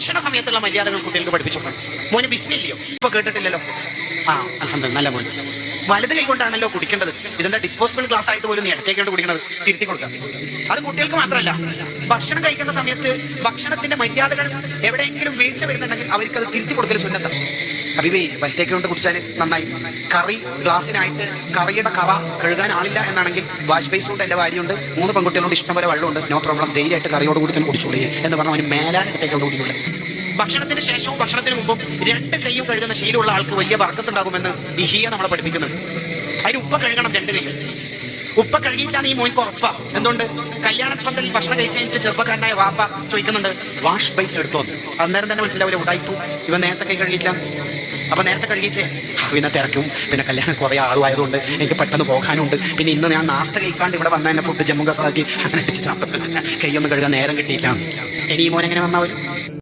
ഭക്ഷണ സമയത്തുള്ള മര്യാദകൾ കുട്ടികൾക്ക് പഠിപ്പിച്ചു. മോന് ബിസ്മില്ലയോ? ഇപ്പൊ കേട്ടിട്ടില്ലല്ലോ. ആ അൽഹംദുലില്ലാ, നല്ല മോൻ. വലത് കൈ കൊണ്ടാണല്ലോ കുടിക്കേണ്ടത്. ഇതെന്താ ഡിസ്പോസിബിൾ ഗ്ലാസ് ആയിട്ട് പോലും നീ ഇടത്തേക്കൊണ്ട് കുടിക്കണത്? തിരുത്തി കൊടുക്കാം. അത് കുട്ടികൾക്ക് മാത്രമല്ല, ഭക്ഷണം കഴിക്കുന്ന സമയത്ത് ഭക്ഷണത്തിന്റെ മര്യാദകൾ എവിടെയെങ്കിലും വീഴ്ച വരുന്നുണ്ടെങ്കിൽ അവർക്ക് അത് തിരുത്തി കൊടുക്കൽ സുന്നത്താണ്. ഹബീബി വലത്തേക്ക് കൊണ്ട് കുടിച്ചാൽ നന്നായി. കറി ഗ്ലാസ്സിനായിട്ട് കറിയുടെ കറ കഴുകാൻ ആളില്ല എന്നാണെങ്കിൽ വാഷ് ബേസ് കൊണ്ട് എന്റെ ഭാര്യയുണ്ട്, 3 പെൺകുട്ടികളോട് ഇഷ്ടംപോലെ വെള്ളമുണ്ട്, നോ പ്രോബ്ലം, ധൈര്യമായിട്ട് കറിയോട് കൂടി തന്നെ കുടിച്ചോളൂ എന്ന് പറഞ്ഞാൽ അവന് മേലാൻ ഇടത്തേക്ക് കൊണ്ട് കുടിക്കില്ല. ഭക്ഷണത്തിന് ശേഷവും ഭക്ഷണത്തിന് മുമ്പും 2 കൈയും കഴുകുന്ന ശീലമുള്ള ആൾക്ക് വലിയ വർക്കത്തുണ്ടാകുമെന്ന് ഇഹിയ നമ്മളെ പഠിപ്പിക്കുന്നുണ്ട്. അതിന് ഉപ്പ കഴുകണം 2 കൈയും. ഉപ്പ കഴുകിയിട്ടാണ് ഈ മോൻക്ക് ഉറപ്പാ. എന്തുകൊണ്ട്? കല്യാണ പന്തലിൽ ഭക്ഷണം കഴിച്ചിട്ട് ചെറുപ്പക്കാരനായ വാപ്പ ചോദിക്കുന്നുണ്ട്, വാഷ് ബേസ് എടുത്തോ? അന്നേരം തന്നെ മനസ്സിലാവില്ല ഉടായിപ്പോ, ഇവൻ നേരത്തെ കൈ കഴുകിയില്ല. അപ്പൊ നേരത്തെ കഴുകിയിട്ടേ പിന്നെ തിരക്കും, പിന്നെ കല്യാണം കുറെ ആളുമായതുകൊണ്ട് എനിക്ക് പെട്ടെന്ന് പോകാനുണ്ട്, പിന്നെ ഇന്ന് ഞാൻ നാസ്ത കഴിക്കാണ്ട് ഇവിടെ വന്ന എന്നെ ഫുഡ് ജമ്മു കസാക്കി അങ്ങനെ കൈയൊന്നും കഴുകാൻ നേരം കിട്ടിയില്ല. ഇനി ഈ മോൻ എങ്ങനെ വന്നാലും